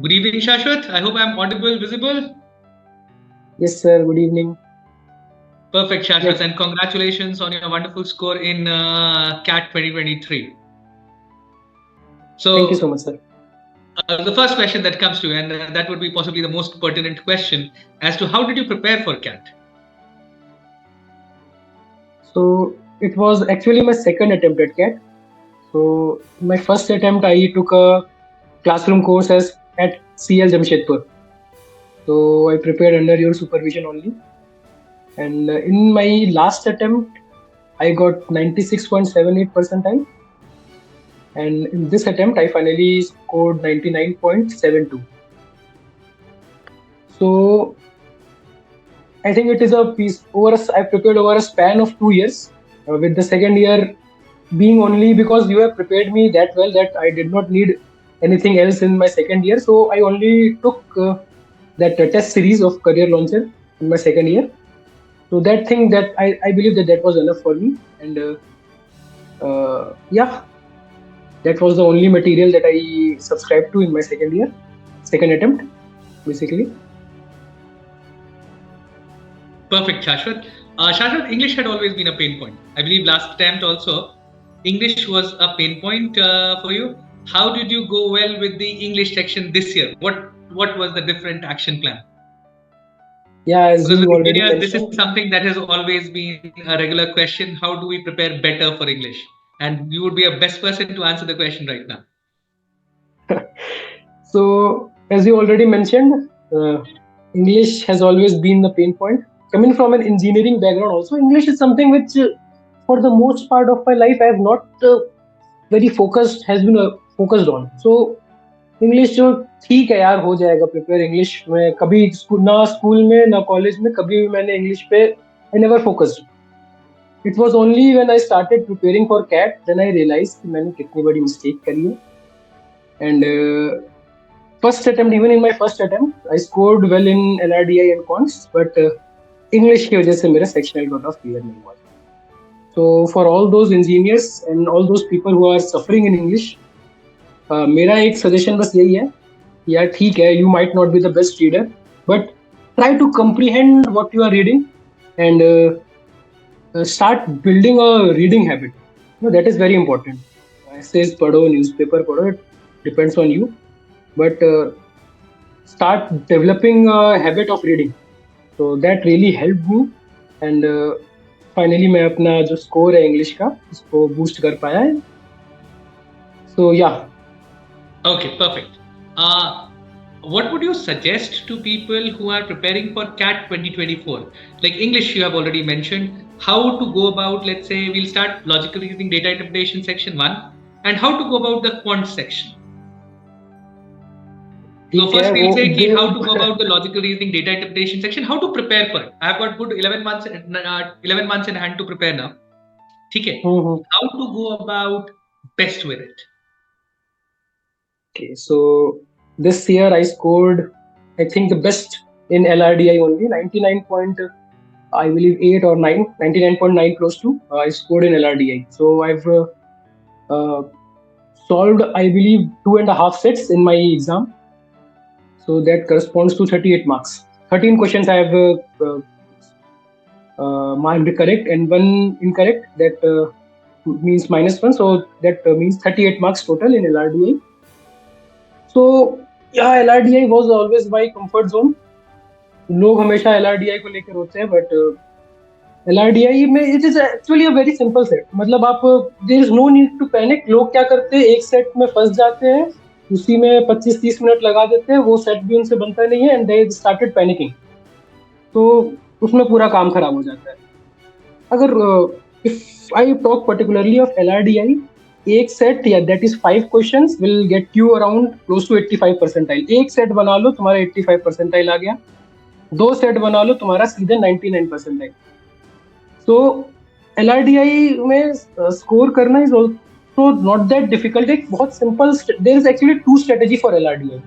Good evening, Shashwat. I hope I'm audible, visible. Yes, sir. Good evening. Perfect, Shashwat, Yes, and congratulations on your wonderful score in CAT 2023. thank you so So, much, sir. the first question that comes to you, and that would be possibly the most pertinent question, as to how did you prepare for CAT? So it was actually my second attempt at CAT. So my first attempt, I took a classroom course as at CL Jamshedpur. So I prepared under your supervision only. And in my last attempt, I got 96.78 percentile. And in this attempt, I finally scored 99.72. So I think it is a piece over. I prepared over a span of 2 years. With the second year being only because you have prepared me that well that I did not need anything else in my second year. So I only took that test series of career launcher in my second year. So that thing that I believe that that was enough for me. And yeah, that was the only material that I subscribed to in my second year, second attempt, basically. Perfect, Shashwat. Shashwat, English had always been a pain point. I believe last attempt also, English was a pain point for you. How did you go well with the English section this year? What was the different action plan? Yeah, as Because you with already engineers, this is mentioned. something that has always been a regular question. How do we prepare better for English? And you would be a best person to answer the question right now. So, as you already mentioned, English has always been the pain point. Coming from an engineering background, also, English is something which, for the most part of my life, I have not very focused, has been focused on. So, English जो ठीक है यार हो जाएगा prepare English में कभी ना school में ना कॉलेज में कभी भी मैंने इंग्लिश पे I never focused it was only when I started preparing for CAT then I realize कि मैंने कितनी बड़ी मिस्टेक करी है and first attempt even in my first attempt I scored well in LRDI and quants but English की वजह से मेरा सेक्शनल कट ऑफ क्लियर नहीं हुआ तो for all those engineers and all those people who are suffering in English मेरा एक suggestion बस यही है यार ठीक है you might not be the best reader but try to comprehend what you are reading and start building a reading habit. That is very important. Essays padho, newspaper padho, it depends on you, but start developing a habit of reading. So that really helped me and finally मैं अपना जो score है English का उसको boost कर पाया है. So yeah. Okay, perfect. What would you suggest to people who are preparing for CAT 2024? Like English, you have already mentioned. How to go about, let's say, we'll start logical reasoning data interpretation section 1, and how to go about the quant section. So ठीक है first वो we'll say ki दो how to go about the logical reasoning data interpretation section, how to prepare for it. I've got good 11 months in hand to prepare now. Okay. How to go about best with it? Okay, so this year I scored, I think the best in LRDI only, 99 point, I believe 8 or 9, 99.9 close to, I scored in LRDI. So I've uh, solved, I believe, 2.5 sets in my exam. So that corresponds to 38 marks. 13 questions I have marked correct and one incorrect. That means -1. So that means 38 marks total in LRDI. So yeah, LRDI was always my comfort zone. लोग हमेशा LRDI को लेकर होते हैं but LRDI में it is actually a very simple set मतलब आप there is no need to panic लोग क्या करते हैं एक सेट में फंस जाते हैं उसी में 25-30 मिनट लगा देते हैं वो सेट भी उनसे बनता नहीं है एंड दे स्टार्टेड पैनिकिंग तो उसमें पूरा काम खराब हो जाता है अगर if I talk particularly of LRDI एक सेट या that is 5 questions will get you around close to 85 percentile एक सेट बना लो तुम्हारा 85 परसेंटाइल आ गया 2 सेट बना लो तुम्हारा सीधे 99 परसेंटाइल तो LRDI में स्कोर करना is also not that difficult एक बहुत simple there is actually 2 strategy for LRDI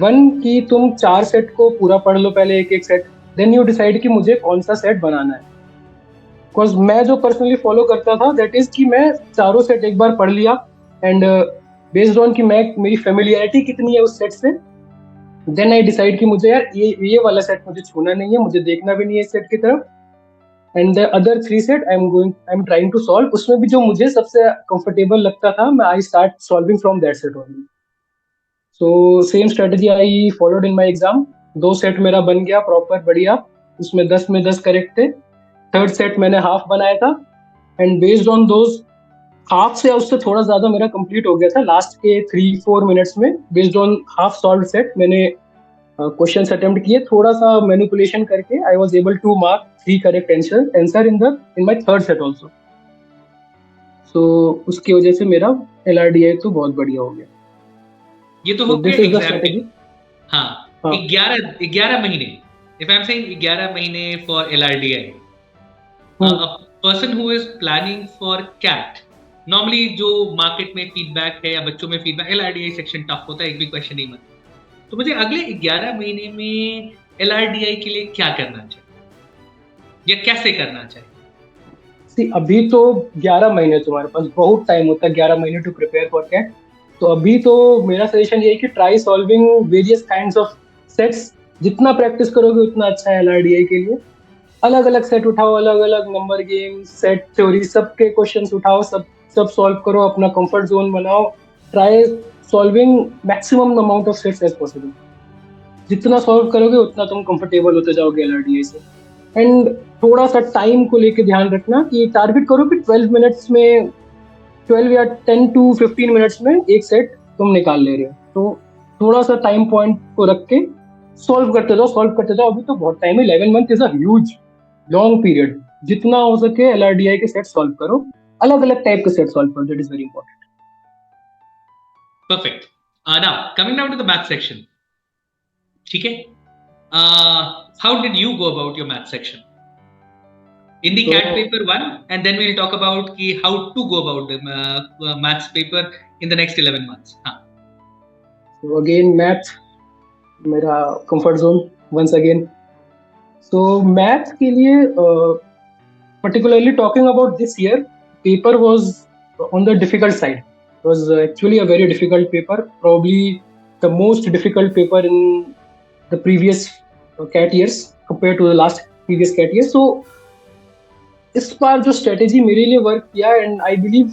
one कि तुम 4 सेट को पूरा पढ़ लो पहले एक एक सेट देन यू डिसाइड कि मुझे कौन सा सेट बनाना है बिकॉज मैं जो पर्सनली फॉलो करता था दैट इज कि मैं चारों सेट एक बार पढ़ लिया एंड बेस्ड ऑन कि मैं मेरी फेमिलियरिटी कितनी है उस सेट से देन आई डिसाइड कि मुझे यार ये वाला सेट मुझे छूना नहीं है, मुझे देखना भी नहीं है इस सेट की तरफ. And the other 3 set I am trying to solve. उसमें भी जो मुझे सबसे कंफर्टेबल लगता था, मैं I start solving from that set only. So same strategy I followed in my exam. 2 set मेरा बन गया प्रॉपर बढ़िया, उसमें 10 में 10 करेक्ट थे. थर्ड सेट मैंने हाफ बनाया था, and based on those half से उससे थोड़ा ज्यादा मेरा कंप्लीट हो गया था लास्ट के 3-4 मिनट्स में. Based on half solve set मैंने क्वेश्चन अटेम्प्ट किए, थोड़ा सा मैनिपुलेशन करके I was able to mark 3 correct answer in my third set also. So उसकी वजह से मेरा LRDI तो बहुत बढ़िया हो गया. ये तो हो दिस गया इज द एग्जाम के. स्ट्रेटजी. हाँ, हाँ 11 महीने. इफ आई एम सेइंग 11 महीने for LRDI, hmm, a person who is planning for CAT, normally जो मार्केट में फीडबैक है या बच्चों में फीडबैक, LRDI सेक्शन टफ होता है, एक भी क्वेश्चन नहीं बनता. तो मुझे अगले 11 महीने में LRDI के लिए क्या करना चाहिए या कैसे करना चाहिए? See, अभी तो 11 महीने तुम्हारे पास बहुत टाइम होता है, 11 महीने टू प्रिपेयर फॉर कैट. तो अभी तो मेरा सजेशन ये है कि try solving various kinds of sets. जितना प्रैक्टिस करोगे उतना अच्छा है LRDI के लिए. अलग अलग सेट उठाओ, अलग अलग नंबर गेम, सेट थ्योरी, सबके क्वेश्चंस उठाओ, सब सब सॉल्व करो, अपना कंफर्ट जोन बनाओ. Try solving maximum amount of sets as possible. जितना सॉल्व करोगे उतना तुम कंफर्टेबल होते जाओगे LRDI से. एंड थोड़ा सा टाइम को लेके ध्यान रखना कि टारगेट करो कि 12 मिनट्स में, 12 या 10 to 15 मिनट्स में एक सेट तुम निकाल ले रहे हो. तो थोड़ा सा टाइम पॉइंट को रख के सॉल्व करते जाओ. अभी तो बहुत टाइम है, 11 month is a huge long period. जितना हो सके LRDI के सेट सॉल्व करो, अलग अलग टाइप के सेट सॉल्व करो. That is very important. Perfect. Now coming down to the math section. ठीक है. How did you go about your math section in the CAT paper 1, and then we'll talk about how to go about the maths paper in the next 11 months. हाँ. So again math मेरा comfort zone once again. So math के लिए particularly talking about this year, paper was on the difficult side. It was actually a very difficult paper, probably the most difficult paper in the previous CAT years compared to the last previous CAT years. So इस बार जो strategy मेरे लिए work किया, and I believe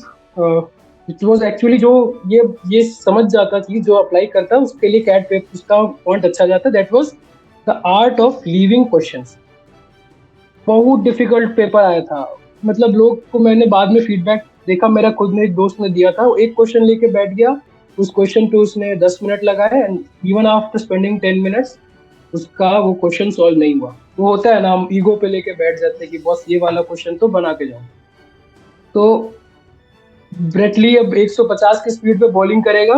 it was actually जो ये समझ जाता चीज, जो अप्लाई करता उसके लिए कैट पेपर उसका पॉइंट अच्छा जाता. That was the art of leaving questions. बहुत डिफिकल्ट पेपर आया था. मतलब लोग को मैंने बाद में फीडबैक देखा, मेरा खुद ने एक दोस्त ने दिया था, वो एक क्वेश्चन लेके बैठ गया, उस क्वेश्चन पे उसने 10 मिनट लगाए, and even after spending 10 minutes उसका वो क्वेश्चन सॉल्व नहीं हुआ. वो होता है ना, हम ईगो पे लेके बैठ जाते हैं कि बॉस ये वाला क्वेश्चन तो बना के जाओ. तो ब्रेटली अब 150 की स्पीड पे बॉलिंग करेगा,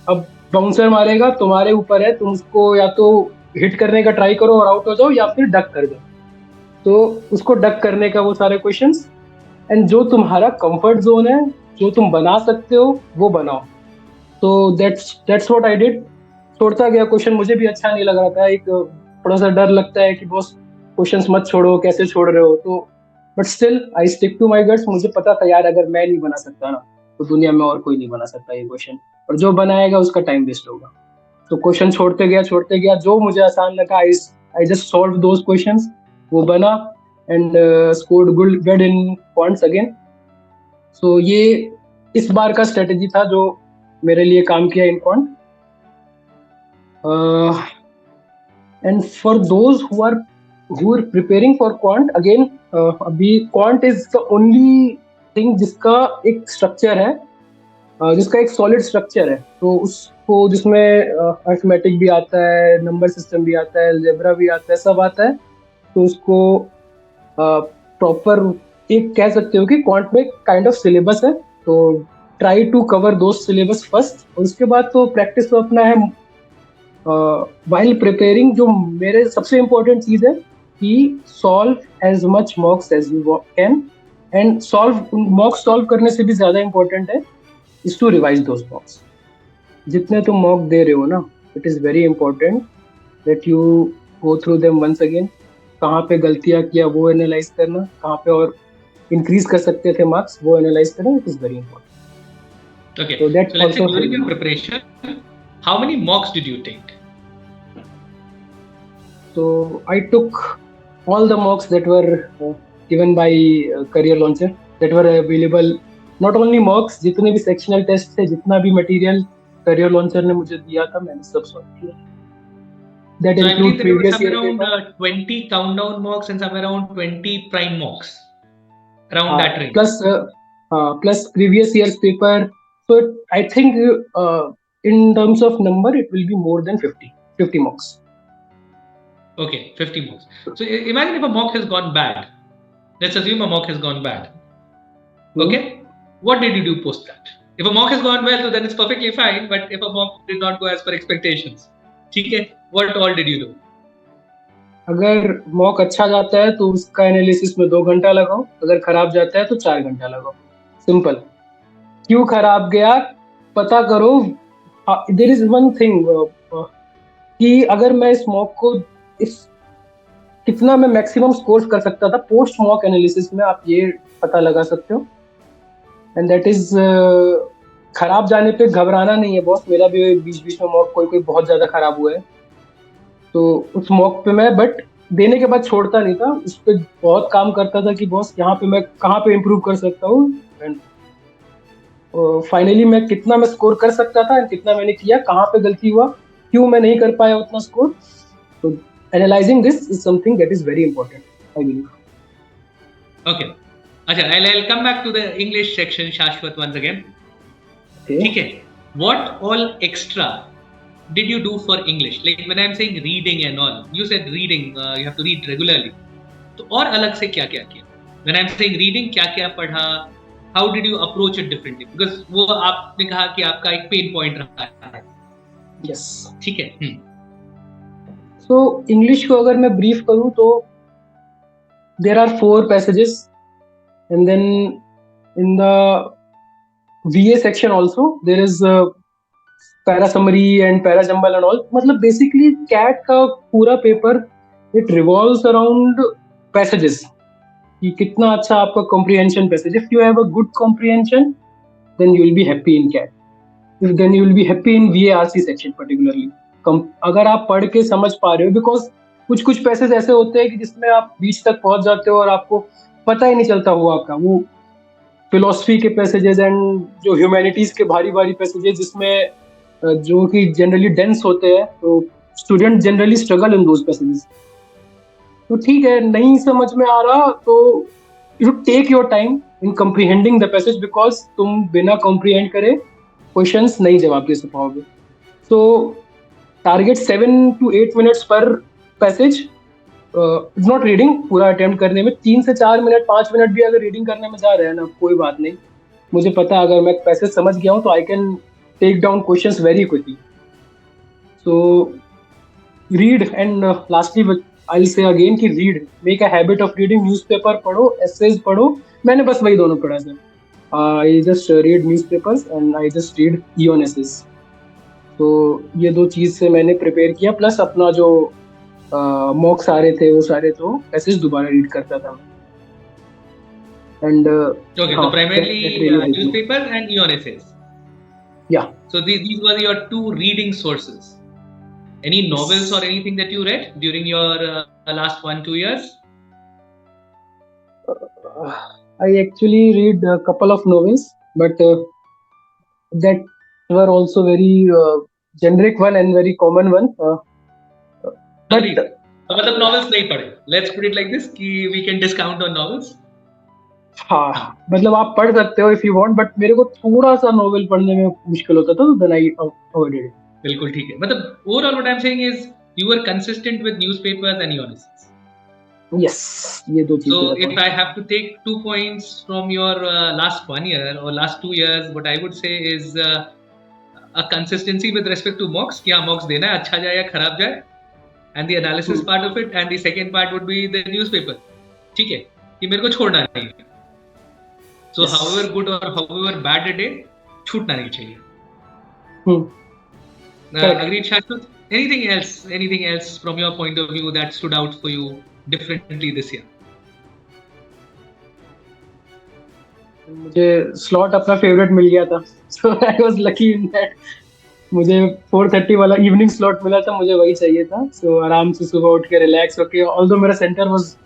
अब बाउंसर मारेगा, तुम्हारे ऊपर है, तुम उसको या तो हिट करने का ट्राई करो और आउट हो जाओ, या फिर डक कर दो. तो उसको डक करने का वो सारे क्वेश्चंस, एंड जो तुम्हारा कंफर्ट जोन है, जो तुम बना सकते हो वो बनाओ. तो दैट्स व्हाट आई डिड. छोड़ता गया क्वेश्चन, मुझे भी अच्छा नहीं लग रहा था. एक थोड़ा सा डर लगता है कि बॉस क्वेश्चंस मत छोड़ो, कैसे छोड़ रहे हो. तो but still I stick to my guts. मुझे पता था यार, अगर मैं नहीं बना सकता ना, तो दुनिया में और कोई नहीं बना सकता ये क्वेश्चन, और जो बनाएगा उसका टाइम वेस्ट होगा. तो क्वेश्चन छोड़ते गया, जो मुझे आसान लगा I just solve those questions. वो बना and scored good in points again. So ये इस बार का स्ट्रेटेजी था जो मेरे लिए काम किया in point. And for those who are preparing for quant, again अभी quant is the only thing जिसका एक स्ट्रक्चर है, जिसका एक सॉलिड स्ट्रक्चर है. तो उसको जिसमें अरिथमेटिक भी आता है, नंबर सिस्टम भी आता है, अलजेब्रा भी आता है, सब आता है. तो उसको प्रॉपर एक कह सकते हो कि क्वांट में काइंड ऑफ सिलेबस है. तो ट्राई टू कवर दो सिलेबस फर्स्ट, और उसके बाद तो प्रैक्टिस तो अपना है. व्हाइल प्रिपेयरिंग जो मेरे सबसे इम्पोर्टेंट चीज है कि solve as much mocks as you can. And mocks solve करने से भी ज्यादा इम्पोर्टेंट है is to revise those mocks. जितने तुम मॉक दे रहे हो ना, it is very important that you go through them once again. कहाँ पे गलतियाँ किया वो एनालाइज करना, कहाँ पे और इंक्रीज कर सकते थे मार्क्स वो एनालाइज करना, it is very important. Okay. So that's So let's say also during your preparation, how many mocks did you take? So I took all the mocks that were given by Career Launcher that were available. Not only mocks, जितने भी sectional tests थे, जितना भी material Career Launcher ने मुझे दिया था, मैंने सब solve किया. That So I believe include that there were previous somewhere year around paper. 20 countdown mocks and somewhere around 20 prime mocks, around that range. Plus previous year's paper. So I think in terms of number, it will be more than 50 mocks. Okay, 50 mocks. So imagine if a mock has gone bad. Let's assume a mock has gone bad. Okay, what did you do post that? If a mock has gone well, so then it's perfectly fine. But if a mock did not go as per expectations, okay, what all did you do? अगर mock अच्छा जाता है तो उसका analysis में 2 घंटा लगाओ, अगर खराब जाता है तो 4 घंटा लगाओ. सिंपल. क्यों खराब गया पता करो. देयर इज वन थिंग कि अगर मैं इस मॉक को इस कितना मैं मैक्सिमम स्कोर कर सकता था पोस्ट मॉक एनालिसिस में, आप ये पता लगा सकते हो. एंड दैट इज खराब जाने पे घबराना नहीं है बॉस. मेरा भी बीच बीच में मॉक कोई बहुत ज्यादा खराब हुआ है, तो उस मॉक पे मैं बट देने के बाद छोड़ता नहीं था. उस पर बहुत काम करता था कि बॉस यहाँ पे मैं कहाँ पे इम्प्रूव कर सकता हूँ. एंड फाइनली मैं कितना मैं स्कोर कर सकता था एंड कितना मैंने किया, कहाँ पे गलती हुआ, क्यों मैं नहीं कर पाया उतना स्कोर. तो analysing this is something that is very important, I believe. Okay. अच्छा, I'll come back to the English section, Shashwat, once again. Okay. ठीक है. What all extra did you do for English? Like when I'm saying reading and all, you said reading, you have to read regularly. तो और अलग से क्या क्या किया? When I'm saying reading, क्या क्या पढ़ा? How did you approach it differently? Because वो आपने कहा कि आपका एक pain point रहा है. Yes. ठीक है. So English को अगर मैं brief करूँ तो there are 4 passages, and then in the VA section also there is para summary and para jumble and all. मतलब basically CAT का पूरा paper it revolves around passages. कि कितना अच्छा आपका comprehension passage. If you have a good comprehension, then you will be happy in CAT. Then you will be happy in VARC section particularly. अगर आप पढ़ के समझ पा रहे हो, बिकॉज कुछ पैसेज ऐसे होते हैं कि जिसमें आप बीच तक पहुंच जाते हो और आपको पता ही नहीं चलता हुआ आपका. वो फिलोसफी के पैसेजेस एंड जो ह्यूमैनिटीज के भारी पैसेजेस जिसमें जो कि जनरली डेंस होते हैं, तो student generally struggle in those passages. तो ठीक है, नहीं समझ में आ रहा तो you take your time in comprehending the passage, because तुम बिना कॉम्प्रिहेंड करे क्वेश्चंस नहीं जवाब दे पाओगे. सो टारगेट 7 to 8 minutes पर पैसेज. नॉट रीडिंग पूरा अटेम्प्ट करने में 3 से 4 मिनट 5 मिनट भी अगर रीडिंग करने में जा रहे हैं ना, कोई बात नहीं. मुझे पता अगर मैं पैसेज समझ गया हूँ तो I can take down questions very quickly. So read and lastly I will say again कि read, make a habit of reading. Newspaper पढ़ो, एसेज पढ़ो. मैंने बस वही दोनों पढ़ा sir. I just read newspapers and I just read Aeon essays. तो ये 2 चीज से मैंने प्रिपेयर किया, प्लस अपना जो मॉक्स आ रहे थे वो सारे तो एसेज दोबारा रीड करता था. And okay, so primarily newspapers and eon essays. Yeah. So these were your 2 reading sources. Any novels or anything that you read during your last 1-2 years? I actually read a couple of novels, but that were also very generic one and very common one. But मतलब novels नहीं पढ़े. Let's put it like this कि we can discount on novels. हाँ, मतलब आप पढ़ सकते हो if you want, but मेरे को थोड़ा सा नॉवेल पढ़ने में मुश्किल होता था, तो then I avoided it. बिल्कुल ठीक है. मतलब overall what I'm saying is you were consistent with newspapers and eon essays. Yes, ये 2 चीजें. So if I have to take 2 points from your last 1 year or last 2 years, what I would say is a consistency with respect to mocks. कि हाँ mocks देना है, अच्छा जाए या खराब जाए, and the analysis part of it, and the second part would be the newspaper. ठीक है, कि मेरे को छोड़ना नहीं है. So yes. However good or however bad a day, छूटना नहीं चाहिए. Agreed, Shashwat? Anything else from your point of view that stood out for you differently this year? मुझे स्लॉट अपना फेवरेट मिल गया था, so I was lucky in that. मुझे 4:30 वाला evening slot मिला था, मुझे वही चाहिए था. सो आराम से सुबह उठ के रिलैक्स होके, ऑल्दो मेरा सेंटर वाज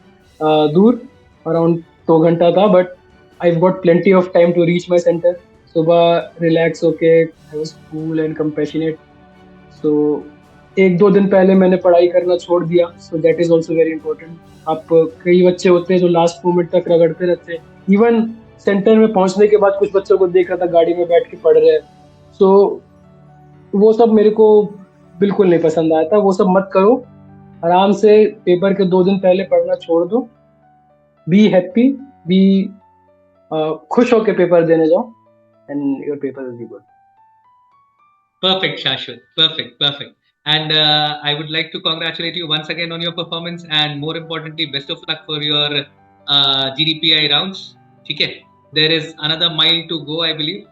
दूर, अराउंड 2 घंटा था, but I got plenty of time to reach my centre. सुबह रिलैक्स होके, I was cool and compassionate. So 1-2 दिन पहले मैंने पढ़ाई करना छोड़ दिया. So that is also very important. आप, कई बच्चे होते हैं जो लास्ट मोमेंट तक रगड़ते रहते हैं. इवन सेंटर में पहुंचने के बाद कुछ बच्चों को देख रहा था गाड़ी में बैठ के पढ़ रहे हैं. सो वो सब मेरे को बिल्कुल नहीं पसंद आया था. वो सब मत करो. आराम से पेपर के 2 दिन पहले पढ़ना छोड़ दो. बी हैप्पी, बी खुश होके पेपर देने जाओ, and your paper will be good. Perfect, Shashwat. Perfect, perfect. And I would like to congratulate you once again on your performance, and more importantly, best of luck for your GDPI rounds. Okay, there is another mile to go, I believe.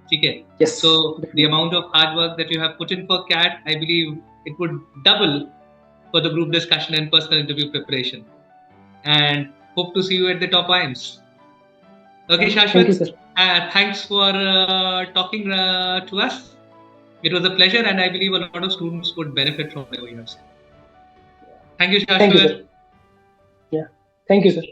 Okay, Yes, so the definitely. amount of hard work that you have put in for CAT, I believe it would double for the group discussion and personal interview preparation. And hope to see you at the top IIMs. Okay, Thank you, Shashwat, sir. thanks for talking to us. It was a pleasure, and I believe a lot of students would benefit from whatever you have said. Thank you, Thank you, sir. Shashwat. Yeah, thank you, sir.